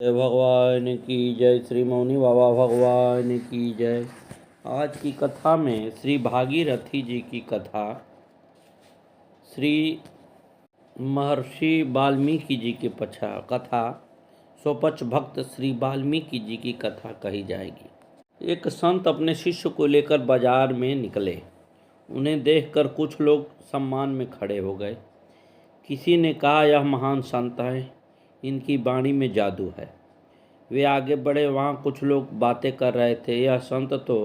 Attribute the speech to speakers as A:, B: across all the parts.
A: जय भगवान की जय। श्री मौनी बाबा भगवान की जय। आज की कथा में श्री भागीरथी जी की कथा श्री महर्षि वाल्मीकि जी की कथा स्वपच भक्त श्री वाल्मीकि जी की कथा कही जाएगी। एक संत अपने शिष्य को लेकर बाजार में निकले। उन्हें देखकर कुछ लोग सम्मान में खड़े हो गए। किसी ने कहा, यह महान संत है, इनकी वाणी में जादू है। वे आगे बढ़े। वहाँ कुछ लोग बातें कर रहे थे, यह संत तो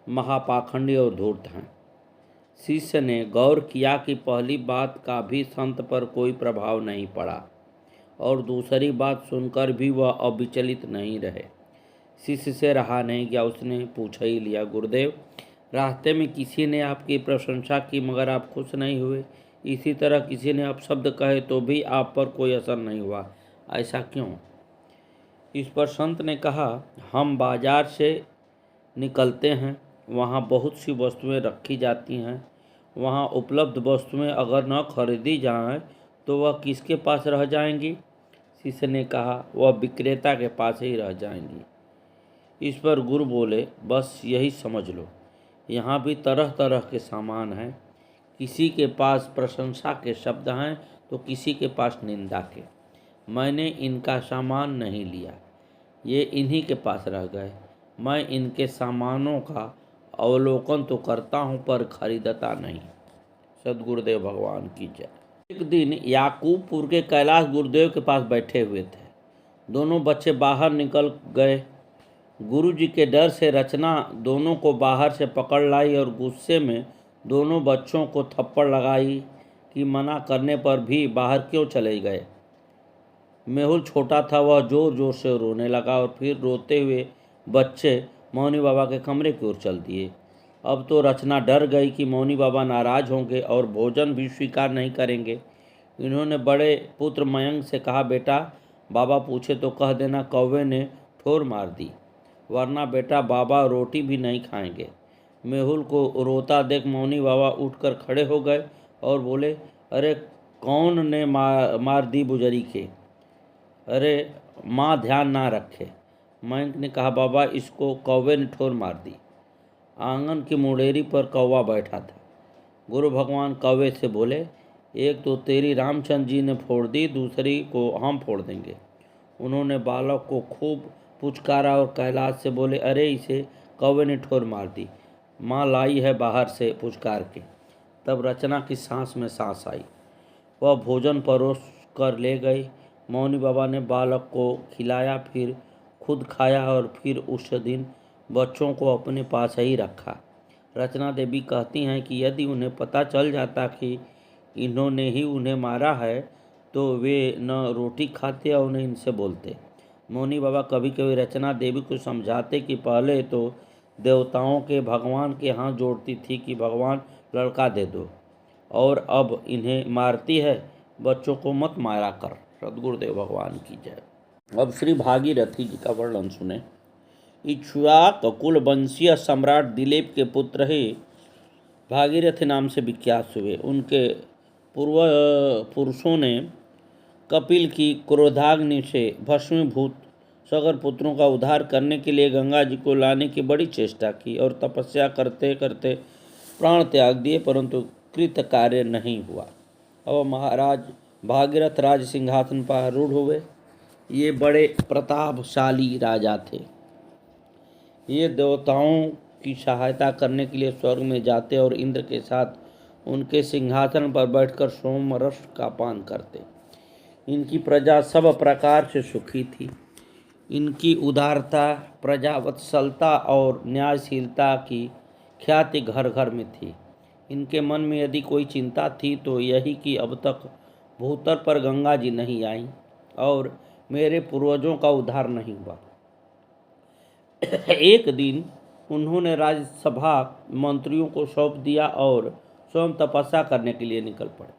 A: महापाखंडी और धूर्त हैं। शिष्य ने गौर किया कि पहली बात का भी संत पर कोई प्रभाव नहीं पड़ा और दूसरी बात सुनकर भी वह अविचलित नहीं रहे। शिष्य से रहा नहीं गया, उसने पूछ ही लिया, गुरुदेव, रास्ते में किसी ने आपकी प्रशंसा की मगर आप खुश नहीं हुए। इसी तरह किसी ने अपशब्द कहे तो भी आप पर कोई असर नहीं हुआ, ऐसा क्यों? इस पर संत ने कहा, हम बाजार से निकलते हैं, वहाँ बहुत सी वस्तुएं रखी जाती हैं। वहाँ उपलब्ध वस्तुएं अगर न खरीदी जाएं तो वह किसके पास रह जाएंगी? शिष्य ने कहा, वह विक्रेता के पास ही रह जाएंगी। इस पर गुरु बोले, बस यही समझ लो, यहाँ भी तरह तरह के सामान हैं। किसी के पास प्रशंसा के शब्द हैं तो किसी के पास निंदा के। मैंने इनका सामान नहीं लिया, ये इन्हीं के पास रह गए। मैं इनके सामानों का अवलोकन तो करता हूँ पर खरीदता नहीं। सद्गुरुदेव भगवान की जय। एक दिन याकूबपुर के कैलाश गुरुदेव के पास बैठे हुए थे। दोनों बच्चे बाहर निकल गए। गुरु जी के डर से रचना दोनों को बाहर से पकड़ लाई और गुस्से में दोनों बच्चों को थप्पड़ लगाई कि मना करने पर भी बाहर क्यों चले गए। मेहुल छोटा था, वह जोर जोर से रोने लगा और फिर रोते हुए बच्चे मौनी बाबा के कमरे की ओर चल दिए। अब तो रचना डर गई कि मौनी बाबा नाराज होंगे और भोजन भी स्वीकार नहीं करेंगे। इन्होंने बड़े पुत्र मयंक से कहा, बेटा, बाबा पूछे तो कह देना कौवे ने ठोर मार दी, वरना बेटा बाबा रोटी भी नहीं खाएंगे। मेहुल को रोता देख मौनी बाबा उठकर खड़े हो गए और बोले, अरे कौन ने मार दी बुजरी के? अरे माँ ध्यान ना रखे। मयंक ने कहा, बाबा इसको कौवे ने ठोर मार दी। आंगन की मुंडेरी पर कौवा बैठा था। गुरु भगवान कौवे से बोले, एक तो तेरी रामचंद्र जी ने फोड़ दी, दूसरी को हम फोड़ देंगे। उन्होंने बालक को खूब पुचकारा और कैलाश से बोले, अरे इसे कौवे ने ठोर मार दी, माँ लाई है बाहर से पुचकार के। तब रचना की सांस में सांस आई। वह भोजन परोस कर ले गई। मौनी बाबा ने बालक को खिलाया, फिर खुद खाया और फिर उस दिन बच्चों को अपने पास ही रखा। रचना देवी कहती हैं कि यदि उन्हें पता चल जाता कि इन्होंने ही उन्हें मारा है तो वे न रोटी खाते और न इनसे बोलते। मौनी बाबा कभी कभी रचना देवी को समझाते कि पहले तो देवताओं के भगवान के हाथ जोड़ती थी कि भगवान लड़का दे दो, और अब इन्हें मारती है, बच्चों को मत मारा कर। सद्गुरुदेव भगवान की जय। अब श्री भागीरथी जी का वर्णन सुने। इक्ष्वाक कुल वंशीय सम्राट दिलीप के पुत्र ही भागीरथी नाम से विख्यात हुए। उनके पूर्व पुरुषों ने कपिल की क्रोधाग्नि से भस्मीभूत सगर पुत्रों का उद्धार करने के लिए गंगा जी को लाने की बड़ी चेष्टा की और तपस्या करते करते प्राण त्याग दिए, परंतु कृत कार्य नहीं हुआ। अब महाराज भागीरथ राज सिंहासन पर रूढ़ हुए। ये बड़े प्रतापशाली राजा थे। ये देवताओं की सहायता करने के लिए स्वर्ग में जाते और इंद्र के साथ उनके सिंहासन पर बैठकर सोम रस का पान करते। इनकी प्रजा सब प्रकार से सुखी थी। इनकी उदारता, प्रजावत्सलता और न्यायशीलता की ख्याति घर घर में थी। इनके मन में यदि कोई चिंता थी तो यही कि अब तक भूतल पर गंगा जी नहीं आई और मेरे पूर्वजों का उद्धार नहीं हुआ। एक दिन उन्होंने राज्यसभा मंत्रियों को सौंप दिया और स्वयं तपस्या करने के लिए निकल पड़े।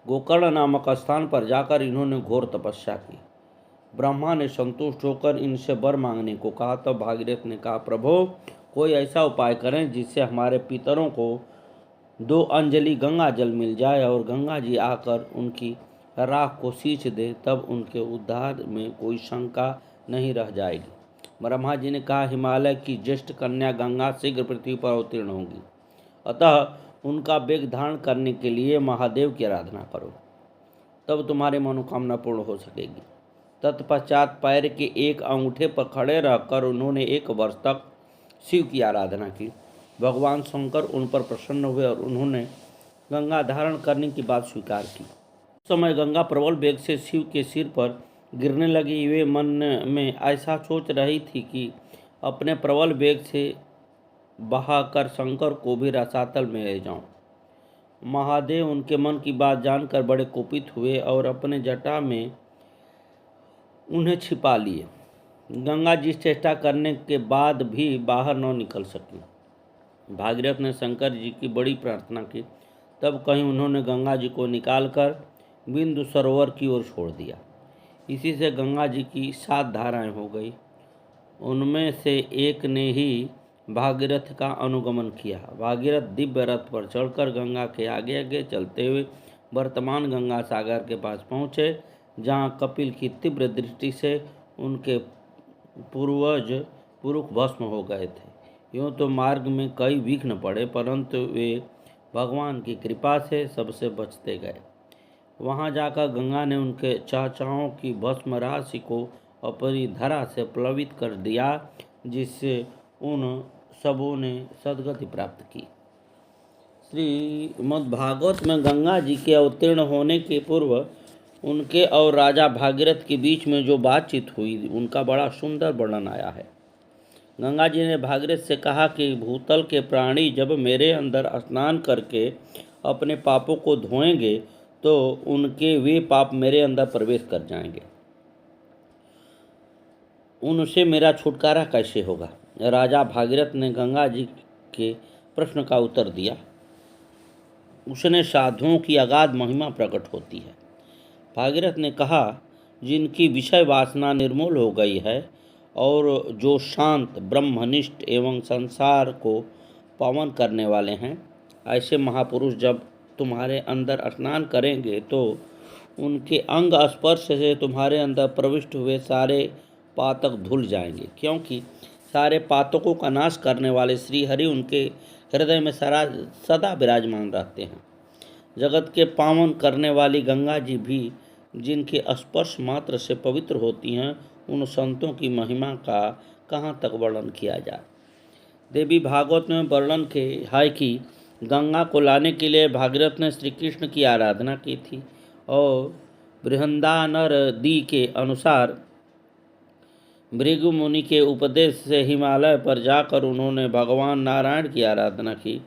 A: गोकर्ण नामक स्थान पर जाकर इन्होंने घोर तपस्या की। ब्रह्मा ने संतुष्ट होकर इनसे वर मांगने को कहा। तब भागीरथ ने कहा, प्रभो, कोई ऐसा उपाय करें जिससे हमारे पितरों को 2 अंजलि गंगा जल मिल जाए और गंगा जी आकर उनकी राख को सींच दे, तब उनके उद्धार में कोई शंका नहीं रह जाएगी। ब्रह्मा जी ने कहा, हिमालय की ज्येष्ठ कन्या गंगा शीघ्र पृथ्वी पर अवतीर्ण होगी, अतः उनका वेग धारण करने के लिए महादेव की आराधना करो, तब तुम्हारी मनोकामना पूर्ण हो सकेगी। तत्पश्चात पैर के एक अंगूठे पर खड़े रहकर उन्होंने 1 वर्ष तक शिव की आराधना की। भगवान शंकर उन पर प्रसन्न हुए और उन्होंने गंगा धारण करने की बात स्वीकार की। उस समय गंगा प्रबल वेग से शिव के सिर पर गिरने लगी। वे मन में ऐसा सोच रही थी कि अपने प्रबल वेग से बहाकर शंकर को भी रसातल में ले जाऊं। महादेव उनके मन की बात जानकर बड़े कुपित हुए और अपने जटा में उन्हें छिपा लिए। गंगा जी चेष्टा करने के बाद भी बाहर न निकल सकी। भागीरथ ने शंकर जी की बड़ी प्रार्थना की, तब कहीं उन्होंने गंगा जी को निकालकर बिंदु सरोवर की ओर छोड़ दिया। इसी से गंगा जी की 7 धाराएं हो गई। उनमें से एक ने ही भागीरथ का अनुगमन किया। भागीरथ दिव्य रथ पर चढ़कर गंगा के आगे आगे चलते हुए वर्तमान गंगा सागर के पास पहुँचे, जहाँ कपिल की तीव्र दृष्टि से उनके पूर्वज पुरुष भस्म हो गए थे। यूँ तो मार्ग में कई विघ्न पड़े, परंतु वे भगवान की कृपा से सबसे बचते गए। वहाँ जाकर गंगा ने उनके चाचाओं की भस्म राशि को अपनी धरा से प्लवित कर दिया, जिससे उन सबों ने सद्गति प्राप्त की। श्रीमद्भागवत में गंगा जी के अवतीर्ण होने के पूर्व उनके और राजा भागीरथ के बीच में जो बातचीत हुई, उनका बड़ा सुंदर वर्णन आया है। गंगा जी ने भागीरथ से कहा कि भूतल के प्राणी जब मेरे अंदर स्नान करके अपने पापों को धोएंगे, तो उनके वे पाप मेरे अंदर प्रवेश कर जाएंगे। उनसे मेरा छुटकारा कैसे होगा? राजा भागीरथ ने गंगा जी के प्रश्न का उत्तर दिया। उसने साधुओं की अगाध महिमा प्रकट होती है। भागीरथ ने कहा, जिनकी विषय वासना निर्मूल हो गई है और जो शांत, ब्रह्मनिष्ठ एवं संसार को पावन करने वाले हैं, ऐसे महापुरुष जब तुम्हारे अंदर स्नान करेंगे तो उनके अंग स्पर्श से तुम्हारे अंदर प्रविष्ट हुए सारे पातक धुल जाएंगे, क्योंकि सारे पातकों का नाश करने वाले श्री हरि उनके हृदय में सदा विराजमान रहते हैं। जगत के पावन करने वाली गंगा जी भी जिनके स्पर्श मात्र से पवित्र होती हैं, उन संतों की महिमा का कहाँ तक वर्णन किया जाए। देवी भागवत में वर्णन है कि गंगा को लाने के लिए भागीरथ ने श्री कृष्ण की आराधना की थी और बृहदारण्यक के अनुसार भृगु मुनि के उपदेश से हिमालय पर जाकर उन्होंने भगवान नारायण की आराधना की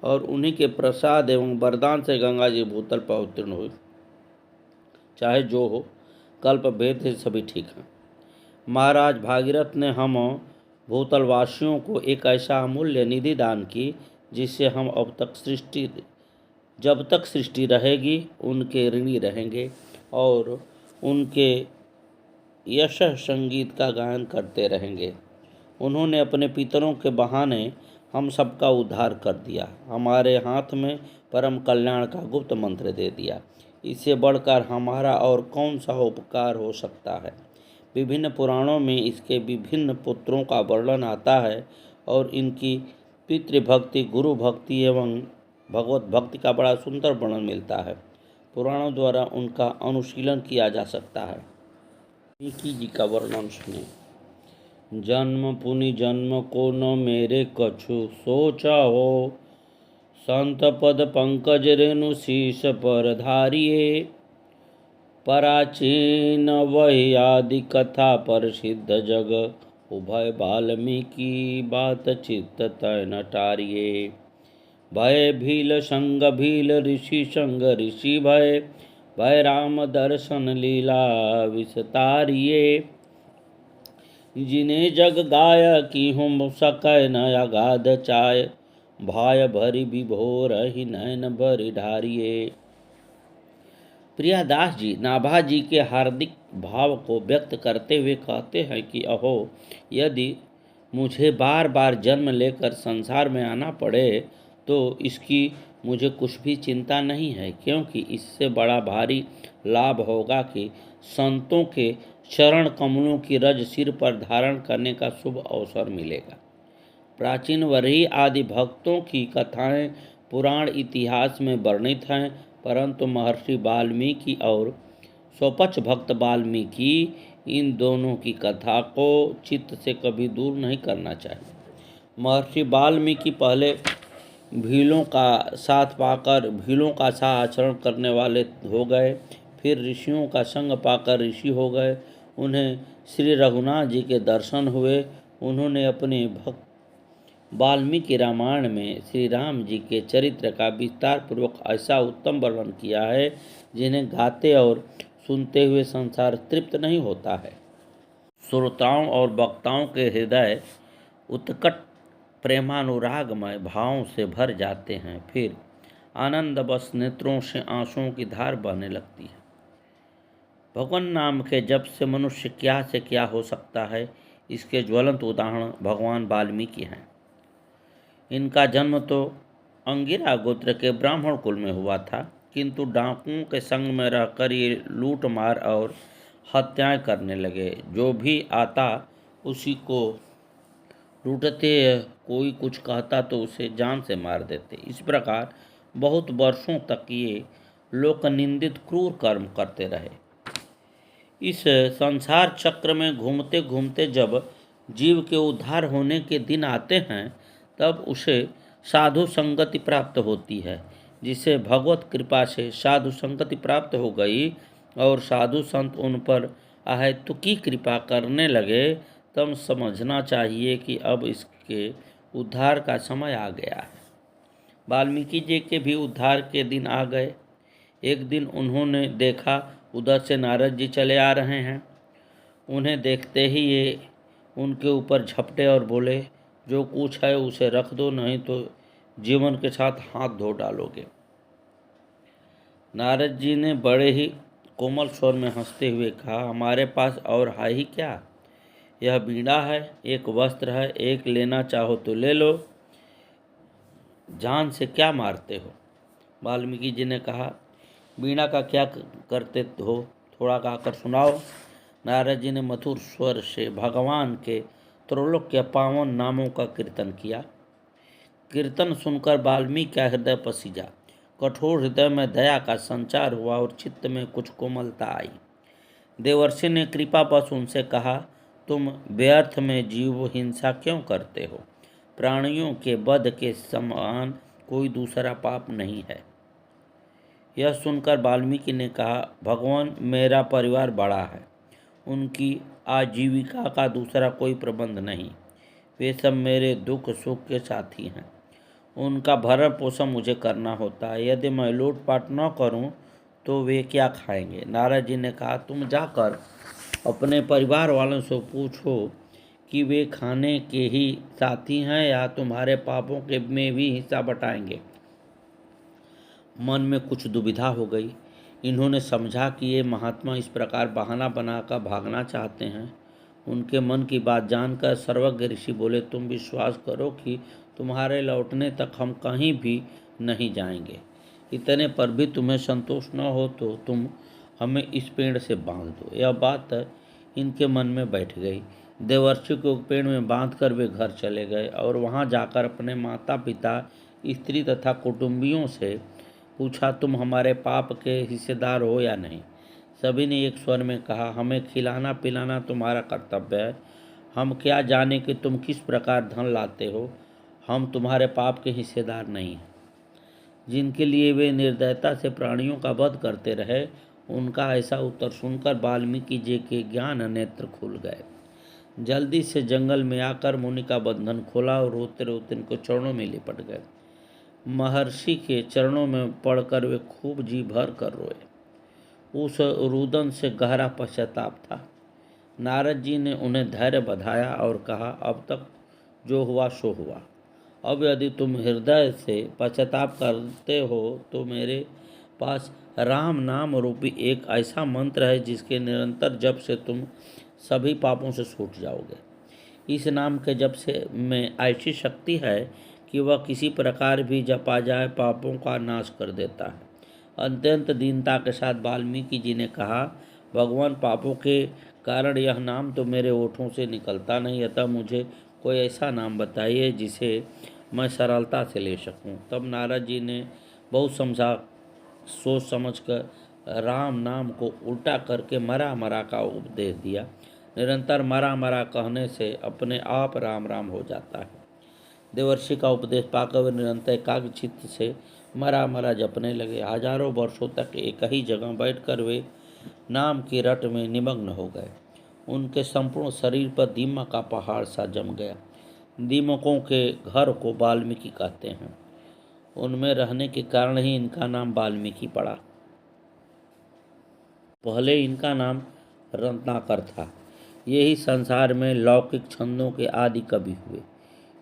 A: और उन्हीं के प्रसाद एवं वरदान से गंगा जी भूतल पर अवतीर्ण हुई। चाहे जो हो, कल्प भेद से सभी ठीक हैं। महाराज भागीरथ ने हम भूतलवासियों को एक ऐसा अमूल्य निधि दान की, जिससे हम जब तक सृष्टि रहेगी उनके ऋणी रहेंगे और उनके यश संगीत का गायन करते रहेंगे। उन्होंने अपने पितरों के बहाने हम सबका उद्धार कर दिया, हमारे हाथ में परम कल्याण का गुप्त मंत्र दे दिया। इससे बढ़कर हमारा और कौन सा उपकार हो सकता है। विभिन्न पुराणों में इसके विभिन्न पुत्रों का वर्णन आता है और इनकी पितृभक्ति, गुरु भक्ति एवं भगवत भक्ति का बड़ा सुंदर वर्णन मिलता है। पुराणों द्वारा उनका अनुशीलन किया जा सकता है। वाल्मीकि जी का वर्णन सुने। जन्म पुनि जन्म को न मेरे कछु सोचा हो, संत पद पंकज रेणु शीश पर धारिये। प्राचीन वही आदि कथा प्रसिद्ध जग, उभय वाल्मीकि बात चित्त तय न टारिये। भय भील संग भील ऋषि संग ऋषि भय, भय राम दर्शन लीला विस्तारिये। जिन्हें जग गाय की हम सकै न अगाध चाय, भाय भरी विभोर ही नयन भरी ढारिये। प्रियादास जी नाभा जी के हार्दिक भाव को व्यक्त करते हुए कहते हैं कि अहो, यदि मुझे बार बार जन्म लेकर संसार में आना पड़े तो इसकी मुझे कुछ भी चिंता नहीं है, क्योंकि इससे बड़ा भारी लाभ होगा कि संतों के चरण कमलों की रज सिर पर धारण करने का शुभ अवसर मिलेगा। प्राचीन वराही आदि भक्तों की कथाएं पुराण इतिहास में वर्णित हैं, परंतु महर्षि वाल्मीकि और स्वपक्ष भक्त वाल्मीकि इन दोनों की कथा को चित्त से कभी दूर नहीं करना चाहिए। महर्षि वाल्मीकि पहले भीलों का साथ पाकर भीलों का सा आचरण करने वाले हो गए, फिर ऋषियों का संग पाकर ऋषि हो गए। उन्हें श्री रघुनाथ जी के दर्शन हुए। उन्होंने अपने भक्त वाल्मीकि रामायण में श्री राम जी के चरित्र का विस्तार पूर्वक ऐसा उत्तम वर्णन किया है, जिन्हें गाते और सुनते हुए संसार तृप्त नहीं होता है। श्रोताओं और वक्ताओं के हृदय उत्कट प्रेमानुरागमय भावों से भर जाते हैं। फिर आनंदवश नेत्रों से आंसुओं की धार बहने लगती है। भगवान नाम के जप से मनुष्य क्या से क्या हो सकता है, इसके ज्वलंत उदाहरण भगवान वाल्मीकि हैं। इनका जन्म तो अंगिरा गोत्र के ब्राह्मण कुल में हुआ था, किंतु डाकुओं के संग में रहकर ये लूट मार और हत्याएं करने लगे। जो भी आता उसी को लूटते, कोई कुछ कहता तो उसे जान से मार देते। इस प्रकार बहुत वर्षों तक ये लोक निंदित क्रूर कर्म करते रहे। इस संसार चक्र में घूमते घूमते जब जीव के उद्धार होने के दिन आते हैं, तब उसे साधु संगति प्राप्त होती है। जिसे भगवत कृपा से साधु संगति प्राप्त हो गई और साधु संत उन पर अहेतुकी कृपा करने लगे, तब समझना चाहिए कि अब इसके उद्धार का समय आ गया है। वाल्मीकि जी के भी उद्धार के दिन आ गए। एक दिन उन्होंने देखा उधर से नारद जी चले आ रहे हैं। उन्हें देखते ही ये उनके ऊपर झपटे और बोले, जो कुछ है उसे रख दो, नहीं तो जीवन के साथ हाथ धो डालोगे। नारद जी ने बड़े ही कोमल स्वर में हंसते हुए कहा, हमारे पास और है ही क्या? यह बीड़ा है, एक वस्त्र है, एक लेना चाहो तो ले लो, जान से क्या मारते हो? वाल्मीकि जी ने कहा, बीड़ा का क्या करते हो, थोड़ा गाकर सुनाओ। नारद जी ने मधुर स्वर से भगवान के त्रैलोक्य पावन नामों का कीर्तन किया। कीर्तन सुनकर वाल्मीकि का हृदय पसीजा। कठोर हृदय में दया का संचार हुआ और चित्त में कुछ कोमलता आई। देवर्षि ने कृपावश उनसे कहा, तुम व्यर्थ में जीव हिंसा क्यों करते हो? प्राणियों के वध के समान कोई दूसरा पाप नहीं है। यह सुनकर वाल्मीकि ने कहा, भगवान, मेरा परिवार बड़ा है, उनकी आजीविका का दूसरा कोई प्रबंध नहीं। वे सब मेरे दुख सुख के साथी हैं। उनका भरण पोषण मुझे करना होता है। यदि मैं लूटपाट न करूं तो वे क्या खाएंगे? नारद जी ने कहा, तुम जाकर अपने परिवार वालों से पूछो कि वे खाने के ही साथी हैं या तुम्हारे पापों के में भी हिस्सा बटाएंगे। मन में कुछ दुविधा हो गई। इन्होंने समझा कि ये महात्मा इस प्रकार बहाना बनाकर भागना चाहते हैं। उनके मन की बात जानकर सर्वज्ञ ऋषि बोले, तुम विश्वास करो कि तुम्हारे लौटने तक हम कहीं भी नहीं जाएंगे। इतने पर भी तुम्हें संतोष न हो तो तुम हमें इस पेड़ से बांध दो। यह बात इनके मन में बैठ गई। देवर्षि को पेड़ में बांधकर वे घर चले गए और वहां जाकर अपने माता पिता, स्त्री तथा कुटुंबियों से पूछा, तुम हमारे पाप के हिस्सेदार हो या नहीं? सभी ने एक स्वर में कहा, हमें खिलाना पिलाना तुम्हारा कर्तव्य है। हम क्या जाने कि तुम किस प्रकार धन लाते हो। हम तुम्हारे पाप के हिस्सेदार नहीं हैं। जिनके लिए वे निर्दयता से प्राणियों का वध करते रहे, उनका ऐसा उत्तर सुनकर वाल्मीकि जी के ज्ञान नेत्र खुल गए। जल्दी से जंगल में आकर मुनि का बंधन खोला और रोते रोते उनको चरणों में लिपट गए। महर्षि के चरणों में पड़कर वे खूब जी भर कर रोए। उस रुदन से गहरा पश्चाताप था। नारद जी ने उन्हें धैर्य बधाया और कहा, अब तक जो हुआ सो हुआ। अब यदि तुम हृदय से पश्चाताप करते हो तो मेरे पास राम नाम रूपी एक ऐसा मंत्र है, जिसके निरंतर जप से तुम सभी पापों से छूट जाओगे। इस नाम के जप से में ऐसी शक्ति है कि वह किसी प्रकार भी जपा जाए पापों का नाश कर देता है। अत्यंत दीनता के साथ वाल्मीकि जी ने कहा, भगवान, पापों के कारण यह नाम तो मेरे होठों से निकलता नहीं, अतः मुझे कोई ऐसा नाम बताइए जिसे मैं सरलता से ले सकूं। तब नारद जी ने बहुत सोच समझ कर राम नाम को उल्टा करके मरा मरा का उपदेश दिया। निरंतर मरा मरा कहने से अपने आप राम राम हो जाता है। देवर्षि का उपदेश पाकर वे निरंतर एकाग्र चित्त से मरा मरा जपने लगे। हजारों वर्षों तक एक ही जगह बैठकर वे नाम की रट में निमग्न हो गए। उनके संपूर्ण शरीर पर दीमक का पहाड़ सा जम गया। दीमकों के घर को वाल्मीकि कहते हैं। उनमें रहने के कारण ही इनका नाम वाल्मीकि पड़ा। पहले इनका नाम रत्नाकर था। यही संसार में लौकिक छंदों के आदि कवि हुए।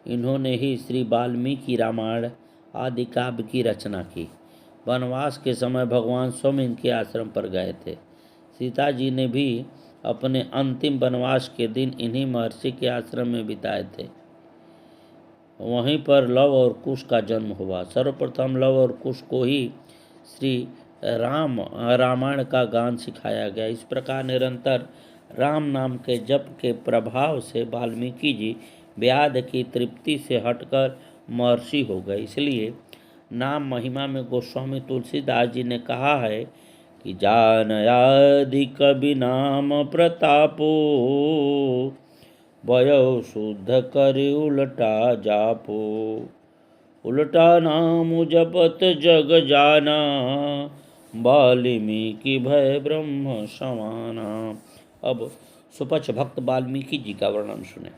A: इन्होंने ही श्री वाल्मीकि रामायण आदि काव्य की रचना की। वनवास के समय भगवान स्वयं इनके आश्रम पर गए थे। सीता जी ने भी अपने अंतिम वनवास के दिन इन्हीं महर्षि के आश्रम में बिताए थे। वहीं पर लव और कुश का जन्म हुआ। सर्वप्रथम लव और कुश को ही श्री रामायण का गान सिखाया गया। इस प्रकार निरंतर राम नाम के जप के प्रभाव से वाल्मीकि जी व्याध की तृप्ति से हटकर महर्षि हो गए। इसलिए नाम महिमा में गोस्वामी तुलसीदास जी ने कहा है कि जान आदि कवि नाम प्रतापो, भयो शुद्ध कर उलटा जापो, उलटा नाम जपत जग जाना, वाल्मीकि भय ब्रह्म समाना। अब सुपच भक्त वाल्मीकि जी का वर्णन सुने।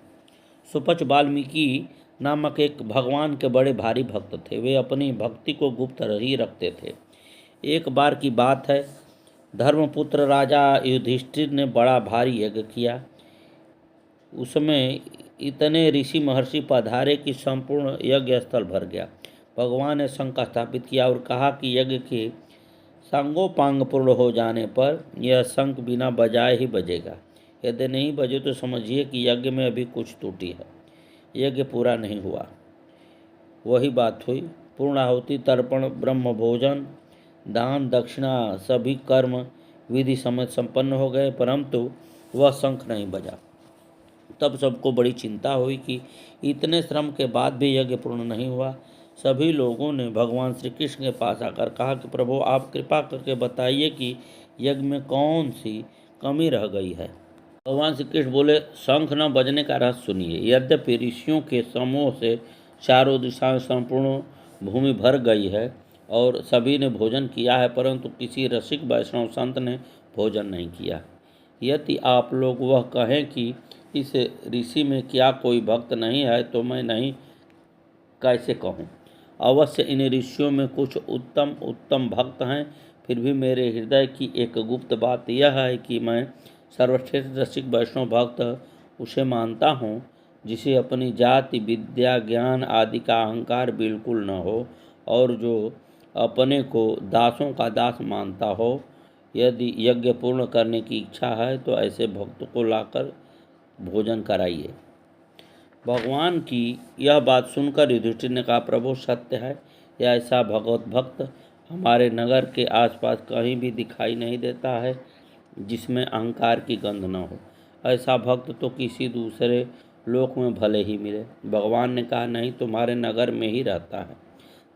A: सुपच वाल्मीकि नामक एक भगवान के बड़े भारी भक्त थे। वे अपनी भक्ति को गुप्त ही रखते थे। एक बार की बात है, धर्मपुत्र राजा युधिष्ठिर ने बड़ा भारी यज्ञ किया। उसमें इतने ऋषि महर्षि पधारे कि संपूर्ण यज्ञ स्थल भर गया। भगवान ने शंख स्थापित किया और कहा कि यज्ञ के सांगोपांग पूर्ण हो जाने पर यह शंख बिना बजाए ही बजेगा। यदि नहीं बजे तो समझिए कि यज्ञ में अभी कुछ त्रुटि है, यज्ञ पूरा नहीं हुआ। वही बात हुई। पूर्णाहुति, तर्पण, ब्रह्म भोजन, दान, दक्षिणा सभी कर्म विधि समेत संपन्न हो गए, परंतु वह शंख नहीं बजा। तब सबको बड़ी चिंता हुई कि इतने श्रम के बाद भी यज्ञ पूर्ण नहीं हुआ। सभी लोगों ने भगवान श्री कृष्ण के पास आकर कहा कि प्रभु, आप कृपा करके बताइए कि यज्ञ में कौन सी कमी रह गई है। भगवान श्री कृष्ण बोले, शंख न बजने का रहस्य सुनिए। यद्यपि ऋषियों के समूह से चारों दिशाएं संपूर्ण भूमि भर गई है और सभी ने भोजन किया है, परंतु किसी रसिक वैष्णव संत ने भोजन नहीं किया। यदि आप लोग वह कहें कि इस ऋषि में क्या कोई भक्त नहीं है, तो मैं नहीं कैसे कहूँ। अवश्य इन ऋषियों में कुछ उत्तम भक्त हैं। फिर भी मेरे हृदय की एक गुप्त बात यह है कि मैं सर्वश्रेष्ठ रसिक वैष्णव भक्त उसे मानता हूँ जिसे अपनी जाति, विद्या, ज्ञान आदि का अहंकार बिल्कुल न हो और जो अपने को दासों का दास मानता हो। यदि यज्ञ पूर्ण करने की इच्छा है तो ऐसे भक्त को लाकर भोजन कराइए। भगवान की यह बात सुनकर युधिष्ठिर ने कहा, प्रभु सत्य है, यह ऐसा भगवत भक्त हमारे नगर के आसपास कहीं भी दिखाई नहीं देता है जिसमें अहंकार की गंध न हो। ऐसा भक्त तो किसी दूसरे लोक में भले ही मिले। भगवान ने कहा, नहीं, तुम्हारे नगर में ही रहता है।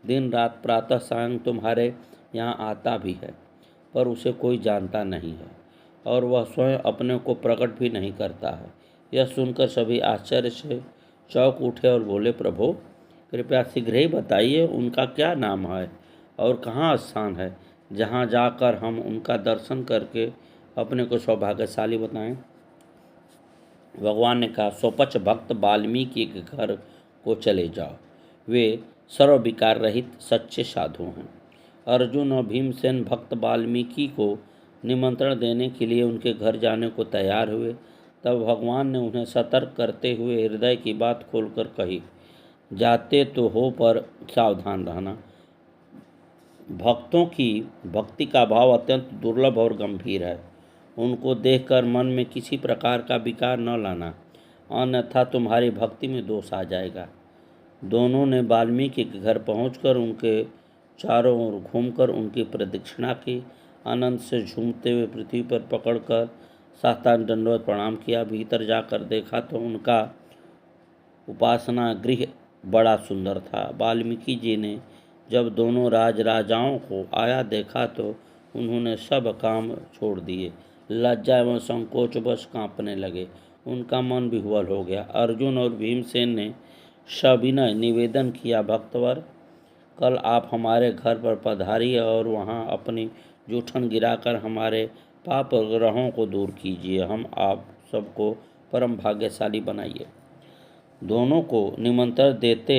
A: दिन रात प्रातः सायं तुम्हारे यहाँ आता भी है, पर उसे कोई जानता नहीं है और वह स्वयं अपने को प्रकट भी नहीं करता है। यह सुनकर सभी आश्चर्य से चौंक उठे और बोले, प्रभु कृपया शीघ्र ही बताइए, उनका क्या नाम है और कहाँ स्थान है, जहाँ जाकर हम उनका दर्शन करके अपने को सौभाग्यशाली बताएं। भगवान ने कहा, स्वपच भक्त वाल्मीकि के घर को चले जाओ। वे सर्वविकार रहित सच्चे साधु हैं। अर्जुन और भीमसेन भक्त वाल्मीकि को निमंत्रण देने के लिए उनके घर जाने को तैयार हुए। तब भगवान ने उन्हें सतर्क करते हुए हृदय की बात खोलकर कही, जाते तो हो पर सावधान रहना। भक्तों की भक्ति का भाव अत्यंत दुर्लभ और गंभीर है। उनको देखकर मन में किसी प्रकार का विकार न लाना, अन्यथा तुम्हारी भक्ति में दोष आ जाएगा। दोनों ने वाल्मीकि के घर पहुंचकर उनके चारों ओर घूमकर उनकी प्रदक्षिणा की। आनंद से झूमते हुए पृथ्वी पर पकड़कर साष्टांग दंडवत प्रणाम किया। भीतर जाकर देखा तो उनका उपासना गृह बड़ा सुंदर था। वाल्मीकि जी ने जब दोनों राजाओं को आया देखा तो उन्होंने सब काम छोड़ दिए, लज्जा एवं संकोच बस कांपने लगे। उनका मन विह्वल हो गया। अर्जुन और भीमसेन ने सविनय निवेदन किया, भक्तवर, कल आप हमारे घर पर पधारिए और वहाँ अपनी जूठन गिराकर हमारे पाप ग्रहों को दूर कीजिए। हम आप सबको परम भाग्यशाली बनाइए। दोनों को निमंत्रण देते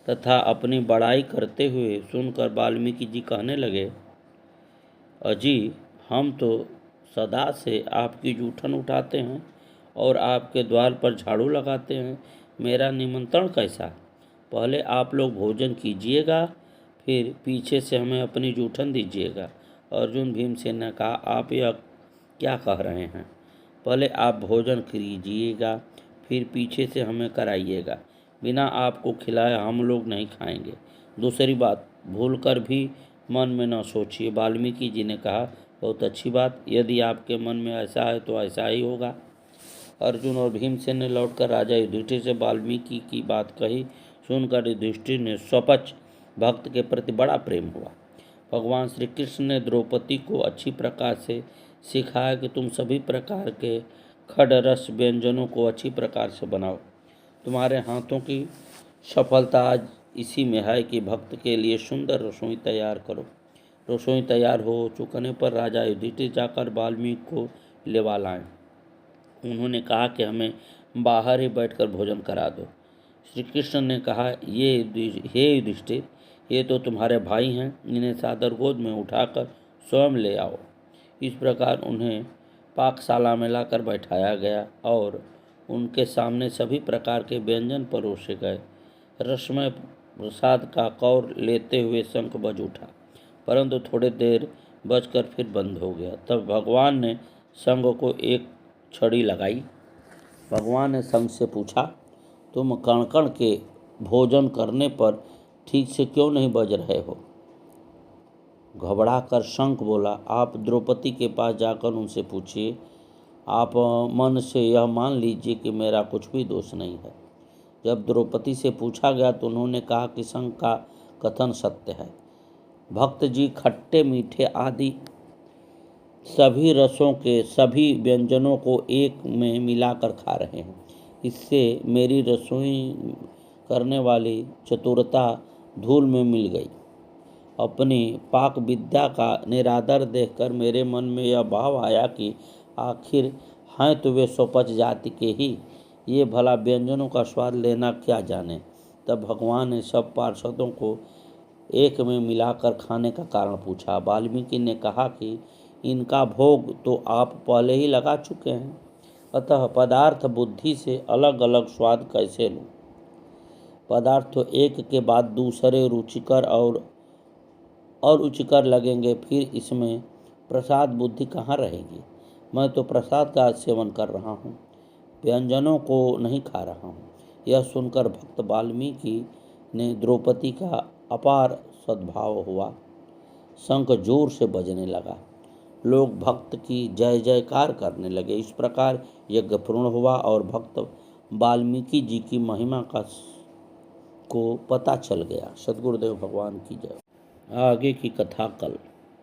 A: तथा अपनी बड़ाई करते हुए सुनकर वाल्मीकि जी कहने लगे, अजी, हम तो सदा से आपकी जूठन उठाते हैं और आपके द्वार पर झाड़ू लगाते हैं। मेरा निमंत्रण कैसा? पहले आप लोग भोजन कीजिएगा, फिर पीछे से हमें अपनी जूठन दीजिएगा। अर्जुन भीमसेन ने कहा, आप यह क्या कह रहे हैं? पहले आप भोजन कीजिएगा, फिर पीछे से हमें कराइएगा। बिना आपको खिलाए हम लोग नहीं खाएंगे। दूसरी बात, भूलकर भी मन में न सोचिए। वाल्मीकि जी ने कहा, बहुत अच्छी बात, यदि आपके मन में ऐसा है तो ऐसा ही होगा। अर्जुन और भीमसेन ने लौटकर राजा युधिष्ठिर से वाल्मीकि की बात कही। सुनकर युधिष्ठिर ने स्वपक्ष भक्त के प्रति बड़ा प्रेम हुआ। भगवान श्री कृष्ण ने द्रौपदी को अच्छी प्रकार से सिखाया कि तुम सभी प्रकार के खडरस व्यंजनों को अच्छी प्रकार से बनाओ। तुम्हारे हाथों की सफलता आज इसी में है कि भक्त के लिए सुंदर रसोई तैयार करो। रसोई तैयार हो चुकने पर राजा युधिष्ठिर जाकर वाल्मीकि को लेवा लाएं। उन्होंने कहा कि हमें बाहर ही बैठकर भोजन करा दो। श्री कृष्ण ने कहा, हे युधिष्ठिर, ये तो तुम्हारे भाई हैं, इन्हें सादर गोद में उठाकर स्वयं ले आओ। इस प्रकार उन्हें पाकशाला में लाकर बैठाया गया और उनके सामने सभी प्रकार के व्यंजन परोसे गए। रसमय प्रसाद का कौर लेते हुए शंख बज उठा, परंतु थोड़ी देर बजकर फिर बंद हो गया। तब भगवान ने शंख को एक छड़ी लगाई। भगवान ने शंख से पूछा, तुम कण कण के भोजन करने पर ठीक से क्यों नहीं बज रहे हो? घबराकर शंख बोला, आप द्रौपदी के पास जाकर उनसे पूछिए। आप मन से यह मान लीजिए कि मेरा कुछ भी दोष नहीं है। जब द्रौपदी से पूछा गया तो उन्होंने कहा कि शंख का कथन सत्य है। भक्त जी खट्टे मीठे आदि सभी रसों के सभी व्यंजनों को एक में मिलाकर खा रहे हैं। इससे मेरी रसोई करने वाली चतुरता धूल में मिल गई। अपनी पाक विद्या का निरादर देखकर मेरे मन में यह भाव आया कि आखिर हैं तो वे स्वपच जाति के ही, ये भला व्यंजनों का स्वाद लेना क्या जाने। तब भगवान ने सब पार्षदों को एक में मिलाकर खाने का कारण पूछा। वाल्मीकि ने कहा कि इनका भोग तो आप पहले ही लगा चुके हैं, अतः पदार्थ बुद्धि से अलग अलग स्वाद कैसे लूं? पदार्थ तो एक के बाद दूसरे रुचिकर और रुचिकर लगेंगे, फिर इसमें प्रसाद बुद्धि कहाँ रहेगी? मैं तो प्रसाद का सेवन कर रहा हूँ, व्यंजनों को नहीं खा रहा हूँ। यह सुनकर भक्त वाल्मीकि ने द्रौपदी का अपार सद्भाव हुआ। शंख जोर से बजने लगा, लोग भक्त की जय जयकार करने लगे। इस प्रकार यज्ञ पूर्ण हुआ और भक्त वाल्मीकि जी की महिमा को पता चल गया। सद्गुरुदेव भगवान की जय। आगे की कथा कल।